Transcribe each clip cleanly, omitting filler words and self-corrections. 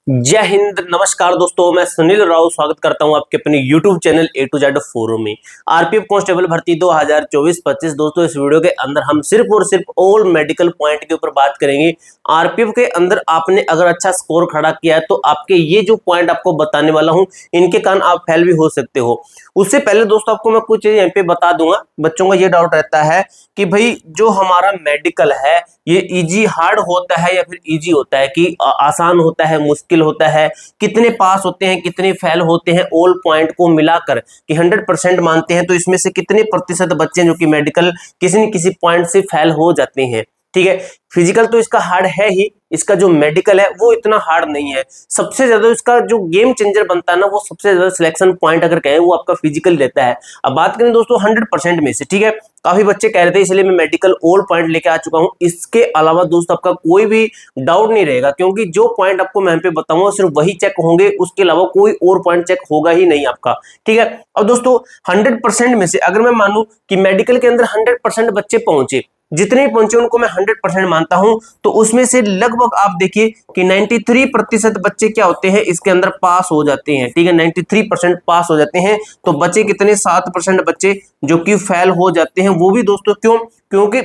जय हिंद, नमस्कार दोस्तों। मैं सुनील राव स्वागत करता हूं आपके अपने YouTube channel A to Z forum में। आरपीएफ कांस्टेबल भर्ती 2024-25 दोस्तों, इस वीडियो के अंदर हम सिर्फ और सिर्फ ऑल मेडिकल पॉइंट के ऊपर बात करेंगे। आरपीएफ के अंदर आपने अगर अच्छा स्कोर खड़ा किया है तो आपके ये जो पॉइंट आपको बताने वाला हूं, इनके कारण आप फेल भी हो सकते हो। उससे पहले दोस्तों आपको मैं कुछ चीजें यहाँ पे बता दूंगा। बच्चों का ये डाउट रहता है कि भाई जो हमारा मेडिकल है ये इजी हार्ड होता है या फिर इजी होता है, कि आसान होता है, मुश्किल होता है, कितने पास होते हैं, कितने फेल होते हैं, ऑल पॉइंट को मिलाकर कि 100% मानते हैं तो इसमें से कितने प्रतिशत बच्चे जो कि मेडिकल किसी न किसी पॉइंट से फेल हो जाते हैं। ठीक है, फिजिकल तो इसका हार्ड है ही, इसका जो मेडिकल है वो इतना हार्ड नहीं है। सबसे ज्यादा इसका जो गेम चेंजर बनता है ना, वो सबसे ज्यादा सिलेक्शन पॉइंट अगर कहें वो आपका फिजिकल रहता है। अब बात करें दोस्तों 100% में से, ठीक है, काफी बच्चे कह रहे थे इसलिए मैं मेडिकल ऑल पॉइंट लेके आ चुका हूं। इसके अलावा दोस्तों आपका कोई भी डाउट नहीं रहेगा, क्योंकि जो पॉइंट आपको मैं पे बताऊंगा सिर्फ वही चेक होंगे, उसके अलावा कोई और पॉइंट चेक होगा ही नहीं आपका। ठीक है, और दोस्तों 100% में से अगर मैं मानूं कि मेडिकल के अंदर 100% बच्चे पहुंचे, जितने पहुंचे उनको मैं 100% मानता हूं, तो उसमें से लगभग आप देखिए कि 93% बच्चे क्या होते हैं इसके अंदर पास हो जाते हैं। ठीक है, 93% पास हो जाते हैं। तो बच्चे कितने 7% बच्चे जो कि फेल हो जाते हैं। वो भी दोस्तों क्यों? क्योंकि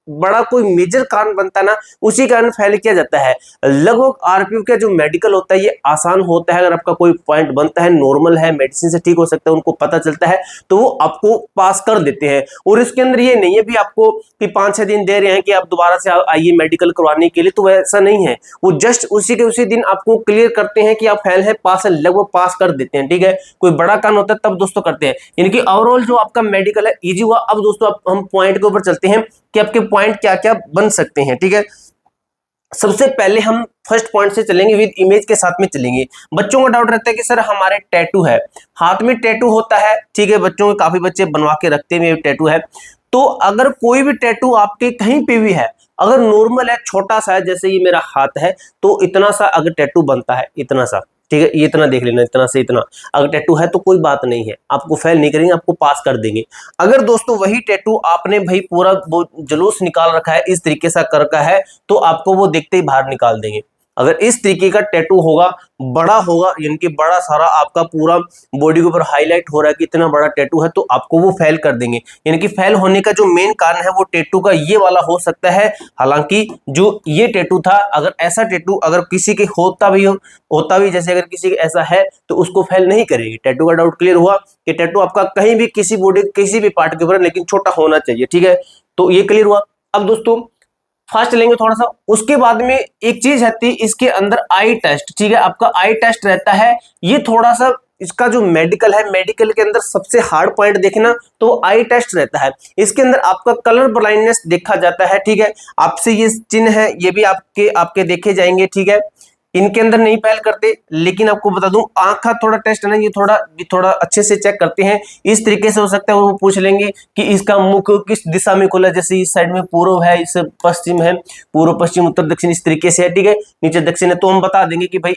बड़ा कोई मेजर कारण बनता है ना, उसी कारण फेल किया जाता है। लगभग आरपीयू का जो मेडिकल होता है ये आसान होता है। अगर आपका कोई पॉइंट बनता है, नॉर्मल है, मेडिसिन से ठीक हो सकता है, उनको पता चलता है तो वो आपको पास कर देते हैं। और इसके अंदर ये नहीं है भी आपको कि 5-6 दिन दे रहे हैं कि आप दोबारा से आइए मेडिकल करवाने के लिए, तो वैसा नहीं है। वो जस्ट उसी के उसी दिन आपको क्लियर करते हैं कि आप फेल है, पास है, लगभग पास कर देते हैं। ठीक है, कोई बड़ा काम होता है तब दोस्तों करते हैं। यानी कि ओवरऑल जो आपका मेडिकल है इजी हुआ। अब दोस्तों हम पॉइंट के ऊपर चलते हैं कि आपके पॉइंट क्या क्या बन सकते हैं। ठीक है, सबसे पहले हम फर्स्ट पॉइंट से चलेंगे, विद इमेज के साथ में चलेंगे। बच्चों का डाउट रहता है कि सर हमारे टैटू है, हाथ में टैटू होता है। ठीक है, बच्चों के काफी बच्चे बनवा के रखते हैं टैटू है। तो अगर कोई भी टैटू आपके कहीं पे भी है, अगर नॉर्मल है, छोटा सा है, जैसे ये मेरा हाथ है, तो इतना सा अगर टैटू बनता है, इतना सा, ठीक है, ये इतना देख लेना, इतना से इतना अगर टैटू है तो कोई बात नहीं है, आपको फेल नहीं करेंगे, आपको पास कर देंगे। अगर दोस्तों वही टैटू आपने भाई पूरा वो जुलूस निकाल रखा है, इस तरीके से कर रखा है, तो आपको वो देखते ही बाहर निकाल देंगे। अगर इस तरीके का टैटू होगा, बड़ा होगा, यानी कि बड़ा सारा आपका पूरा बॉडी के ऊपर हाईलाइट हो रहा है कि इतना बड़ा टैटू है, तो आपको वो फेल कर देंगे। यानी कि फेल होने का जो मेन कारण है वो टैटू का ये वाला हो सकता है। हालांकि जो ये टैटू था, अगर ऐसा टैटू अगर किसी के होता भी जैसे अगर किसी का ऐसा है तो उसको फेल नहीं करेगी। टैटू का डाउट क्लियर हुआ कि टैटू आपका कहीं भी किसी बॉडी किसी भी पार्ट के ऊपर, लेकिन छोटा होना चाहिए। ठीक है, तो ये क्लियर हुआ। अब दोस्तों फास्ट लेंगे थोड़ा सा, उसके बाद में एक चीज रहती है इसके अंदर आई टेस्ट। ठीक है, आपका आई टेस्ट रहता है, ये थोड़ा सा इसका जो मेडिकल है, मेडिकल के अंदर सबसे हार्ड पॉइंट देखना तो आई टेस्ट रहता है। इसके अंदर आपका कलर ब्लाइंडनेस देखा जाता है। ठीक है, आपसे ये चिन्ह है, ये भी आपके आपके देखे जाएंगे। ठीक है, इनके अंदर नहीं पहल करते, लेकिन आपको बता दूं आंख का थोड़ा टेस्ट है ना, ये थोड़ा अच्छे से चेक करते हैं। इस तरीके से हो सकता है वो पूछ लेंगे कि इसका मुख किस दिशा में खुला है, जैसे इस साइड में पूर्व है, इस पश्चिम है, पूर्व पश्चिम उत्तर दक्षिण, इस तरीके से है। ठीक है, नीचे दक्षिण है तो हम बता देंगे कि भाई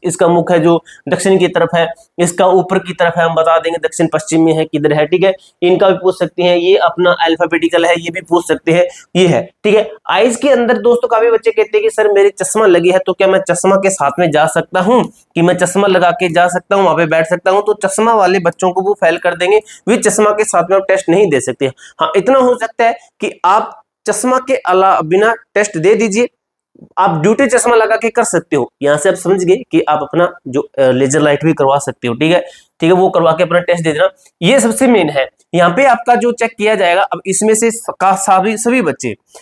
इसका मुख है जो दक्षिण की तरफ है, इसका ऊपर की तरफ है, हम बता देंगे दक्षिण पश्चिम में है, किधर है। ठीक है, इनका भी पूछ सकते हैं, ये अपना अल्फाबेटिकल है, ये भी पूछ सकते हैं, ये है। ठीक है, आइज के अंदर दोस्तों काफी बच्चे कहते हैं कि सर मेरे चश्मा लगी है, तो क्या मैं चश्मा के साथ में जा सकता हूं, कि मैं चश्मा लगा के जा सकता हूं, वहां पे बैठ सकता हूं? तो चश्मा वाले बच्चों को वो फेल कर देंगे, वे चश्मा के साथ में आप टेस्ट नहीं दे सकते। हाँ, इतना हो सकता है कि आप चश्मा के अलावा बिना टेस्ट दे दीजिए, आप ड्यूटी चश्मा लगा के कर सकते हो। यहां से आप समझ गए कि आप अपना जो लेजर लाइट भी करवा सकते हो। ठीक है, ठीक है, वो करवा के अपना टेस्ट दे देना, ये सबसे मेन है। यहाँ पे आपका जो चेक किया जाएगा, अब इसमें से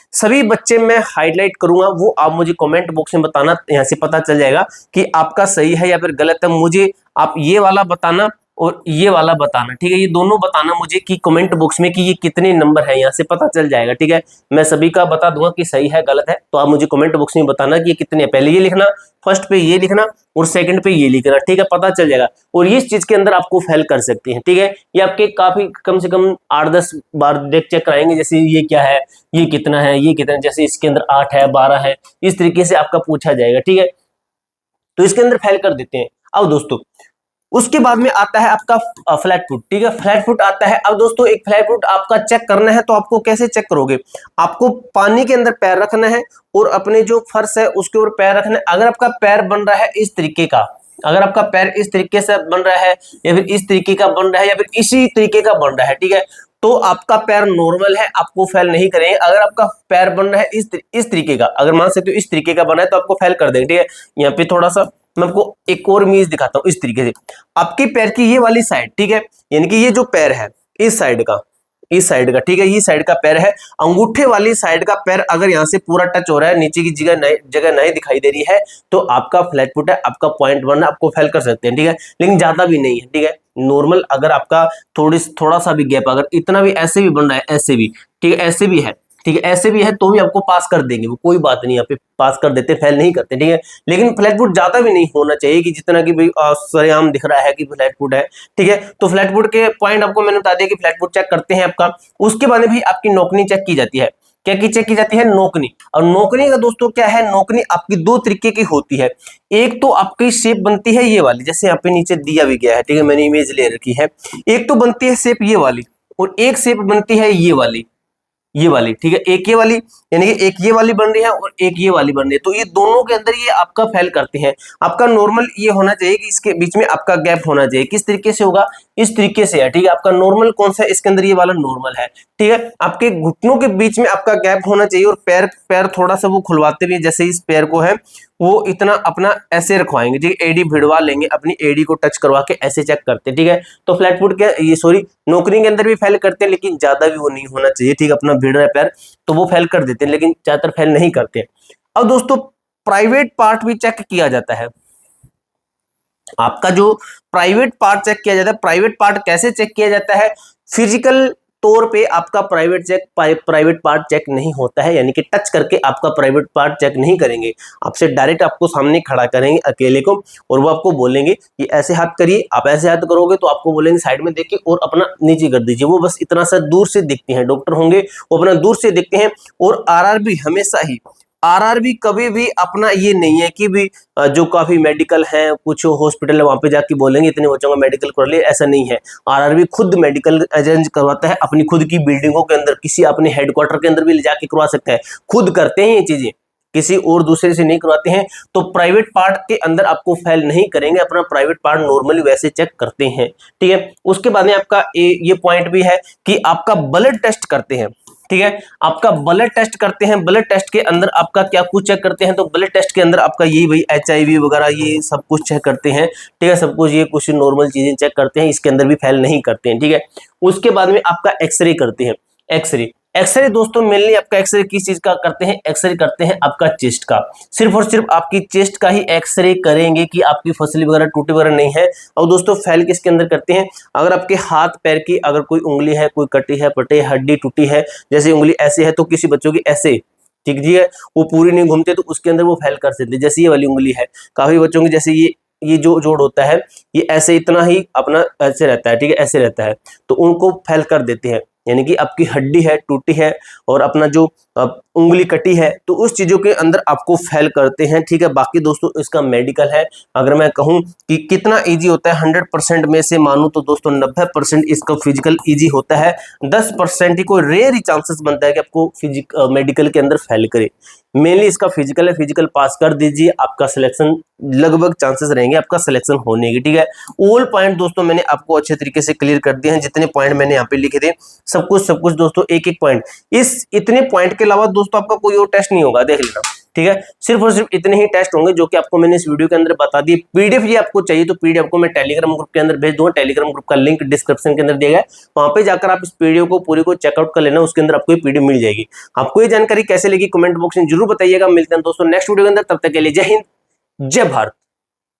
सभी बच्चे मैं हाईलाइट करूंगा, वो आप मुझे कमेंट बॉक्स में बताना, यहाँ से पता चल जाएगा कि आपका सही है या फिर गलत है। मुझे आप ये वाला बताना और ये वाला बताना। ठीक है, ये दोनों बताना मुझे कि कमेंट बॉक्स में कि ये कितने नंबर है, यहाँ से पता चल जाएगा। ठीक है, मैं सभी का बता दूंगा कि सही है गलत है, तो आप मुझे कमेंट बॉक्स में बताना कि ये कितने है। पहले ये लिखना, फर्स्ट पे ये लिखना और सेकंड पे ये लिखना। ठीक है, पता चल जाएगा। और इस चीज के अंदर आपको फेल कर सकते हैं। ठीक है, ये आपके काफी कम से कम 8-10 बार देख चेक कराएंगे, जैसे ये क्या है, ये कितना है, ये कितना, जैसे इसके अंदर 8 है, 12 है, इस तरीके से आपका पूछा जाएगा। ठीक है, तो इसके अंदर फेल कर देते हैं। अब दोस्तों उसके बाद में आता है आपका फ्लैट फुट, ठीक है, फ्लैट फुट आता है। अब दोस्तों एक फ्लैट फुट आपका चेक करना है, तो आपको कैसे चेक करोगे, आपको पानी के अंदर पैर रखना है और अपने जो फर्श है उसके ऊपर पैर रखना है। अगर आपका पैर बन रहा है इस तरीके का, अगर आपका पैर इस तरीके से बन रहा है या फिर इस तरीके का बन रहा है या फिर इसी तरीके का बन रहा है, ठीक है, तो आपका पैर नॉर्मल है, आपको फेल नहीं करेंगे। अगर आपका पैर बन रहा है इस तरीके का, अगर मान सकते हो इस तरीके का बना है, तो आपको फेल कर देंगे, ठीक है। यहाँ पे थोड़ा सा मैं आपको एक और इमेज दिखाता हूँ। इस तरीके से आपके पैर की ये वाली साइड, ठीक है, यानी कि ये जो पैर है इस साइड का, इस साइड का, ठीक है, ये साइड का पैर है, अंगूठे वाली साइड का पैर अगर यहाँ से पूरा टच हो रहा है, नीचे की जगह नहीं दिखाई दे रही है, तो आपका फ्लैट फुट है, आपका पॉइंट 1 है, आपको फेल कर सकते हैं, ठीक है, लेकिन ज्यादा भी नहीं है, ठीक है। नॉर्मल अगर आपका थोड़ा सा भी गैप, अगर इतना भी ऐसे भी बन रहा है, ऐसे भी, ठीक है, ऐसे भी है, ठीक है, ऐसे भी है, तो भी आपको पास कर देंगे, वो कोई बात नहीं, यहाँ पे पास कर देते, फेल नहीं करते, ठीक है। लेकिन फ्लैट फुट ज्यादा भी नहीं होना चाहिए कि जितना कि भाई सरेआम दिख रहा है कि फ्लैट फुट है, ठीक है। तो फ्लैट फुट के पॉइंट आपको मैंने बता दिया कि फ्लैट फुट चेक करते हैं आपका। उसके बाद में भी आपकी नोकनी चेक की जाती है। क्या की चेक की जाती है? नोकनी। और नोकनी का दोस्तों क्या है, नोकनी आपकी दो तरीके की होती है। एक तो आपकी शेप बनती है ये वाली, जैसे यहाँ पे नीचे दिया भी गया है, ठीक है, मैंने इमेज ले रखी है। एक तो बनती है शेप ये वाली और एक शेप बनती है ये वाली, ये वाली, ठीक है, एक ये वाली, यानी कि एक ये वाली बन रही है और एक ये वाली बन रही है, तो ये दोनों के अंदर ये आपका फेल करते हैं। आपका नॉर्मल ये होना चाहिए कि इसके बीच में आपका गैप होना चाहिए। किस तरीके से होगा? इस तरीके से है, ठीक है। आपका नॉर्मल कौन सा है? इसके अंदर ये वाला नॉर्मल है, ठीक है। आपके घुटनों के बीच में आपका गैप होना चाहिए और पैर पैर थोड़ा सा वो खुलवाते हुए, जैसे इस पैर को है वो इतना अपना ऐसे रखवाएंगे, ठीक है, एडी भिड़वा लेंगे, अपनी एडी को टच करवा के ऐसे चेक करते हैं, ठीक है। तो फ्लैट फुट के ये सॉरी नौकरी के अंदर भी फेल करते हैं, लेकिन ज्यादा भी वो नहीं होना चाहिए, ठीक है। अपना भिड़ रहा है पैर तो वो फेल कर देते हैं, लेकिन ज्यादातर फेल नहीं करते हैं। अब दोस्तों प्राइवेट पार्ट भी चेक किया जाता है। आपका जो प्राइवेट पार्ट चेक किया जाता है, प्राइवेट पार्ट कैसे चेक किया जाता है? फिजिकल तौर पे आपका प्राइवेट पार्ट चेक नहीं होता है, यानी कि टच करके आपका प्राइवेट पार्ट चेक नहीं करेंगे। आपसे डायरेक्ट आपको सामने खड़ा करेंगे अकेले को और वो आपको बोलेंगे कि ऐसे हाथ करिए। आप ऐसे हाथ करोगे तो आपको बोलेंगे साइड में देखिए और अपना नीचे कर दीजिए। वो बस इतना सा दूर से दिखते हैं, डॉक्टर होंगे वो अपना दूर से दिखते हैं। और आरआरबी हमेशा ही, आरआरबी कभी भी अपना ये नहीं है कि भी जो काफी मेडिकल है, कुछ हॉस्पिटल है, वहां पे जाके बोलेंगे इतने बच्चों का मेडिकल कर लिए, ऐसा नहीं है। आरआरबी खुद मेडिकल अरेंज करवाता है अपनी खुद की बिल्डिंगों के अंदर, किसी अपने हेडक्वार्टर के अंदर भी ले जाके करवा सकता है, खुद करते हैं ये चीजें, किसी और दूसरे से नहीं करवाते हैं। तो प्राइवेट पार्ट के अंदर आपको फेल नहीं करेंगे, अपना प्राइवेट पार्ट नॉर्मली वैसे चेक करते हैं, ठीक है। उसके बाद में आपका ये पॉइंट भी है कि आपका ब्लड टेस्ट करते हैं, ठीक है। आपका ब्लड टेस्ट करते हैं, ब्लड टेस्ट के अंदर आपका क्या कुछ चेक करते हैं? तो ब्लड टेस्ट के अंदर आपका यही भाई HIV वगैरह ये सब कुछ चेक करते हैं, ठीक है, सब कुछ ये कुछ नॉर्मल चीजें चेक करते हैं, इसके अंदर भी फेल नहीं करते हैं, ठीक है। उसके बाद में आपका एक्सरे करते हैं। एक्सरे, एक्सरे दोस्तों मेनली आपका एक्सरे किस चीज का करते हैं? एक्सरे करते हैं आपका चेस्ट का, सिर्फ और सिर्फ आपकी चेस्ट का ही एक्सरे करेंगे कि आपकी फसली वगैरह टूटी वगैरह नहीं है। और दोस्तों फेल किसके अंदर करते हैं? अगर आपके हाथ पैर की अगर कोई उंगली है, कोई कटी है, पटे, हड्डी टूटी है, जैसे उंगली ऐसे है तो किसी बच्चों की ऐसे, ठीक जी है, वो पूरी नहीं घूमते तो उसके अंदर वो फेल कर सकते। जैसे ये वाली उंगली है, काफी बच्चों की जैसे ये जो जोड़ होता है ये ऐसे इतना ही अपना ऐसे रहता है, ठीक है, ऐसे रहता है, तो उनको फेल कर देते हैं। यानी कि आपकी हड्डी है टूटी है और अपना जो उंगली कटी है, तो उस चीजों के अंदर आपको फेल करते हैं, ठीक है। बाकी दोस्तों इसका मेडिकल है, अगर मैं कहूं कि कितना इजी होता है 100% में से मानूं तो दोस्तों 90% इसका फिजिकल इजी होता है, 10% ही कोई रेयर ही चांसेस बनता है कि आपको मेडिकल के अंदर फेल करे। मेनली इसका फिजिकल है, फिजिकल पास कर दीजिए, आपका सिलेक्शन लगभग चांसेस रहेंगे आपका सिलेक्शन होने की, ठीक है। ऑल पॉइंट दोस्तों मैंने आपको अच्छे तरीके से क्लियर कर दिए हैं, जितने पॉइंट मैंने यहाँ पे लिखे थे सब कुछ दोस्तों एक एक पॉइंट। इस इतने पॉइंट के अलावा दोस्तों आपका कोई और टेस्ट नहीं होगा, देख लेना, ठीक है। सिर्फ और सिर्फ इतने ही टेस्ट होंगे जो कि आपको मैंने इस वीडियो के अंदर बता दिए। पीडीएफ ये आपको चाहिए तो पीडीएफ को मैं टेलीग्राम ग्रुप के अंदर भेज दूंगा, टेलीग्राम ग्रुप का लिंक डिस्क्रिप्शन के अंदर दिया गया है, वहां पे जाकर आप इस पीडीएफ को पूरी को चेकआउट कर लेना, उसके अंदर आपको ये पीडीएफ मिल जाएगी। आपको ये जानकारी कैसे लगी कमेंट बॉक्स में जरूर बताइएगा। मिलते हैं दोस्तों नेक्स्ट वीडियो के अंदर, तब तक के लिए जय हिंद जय भारत।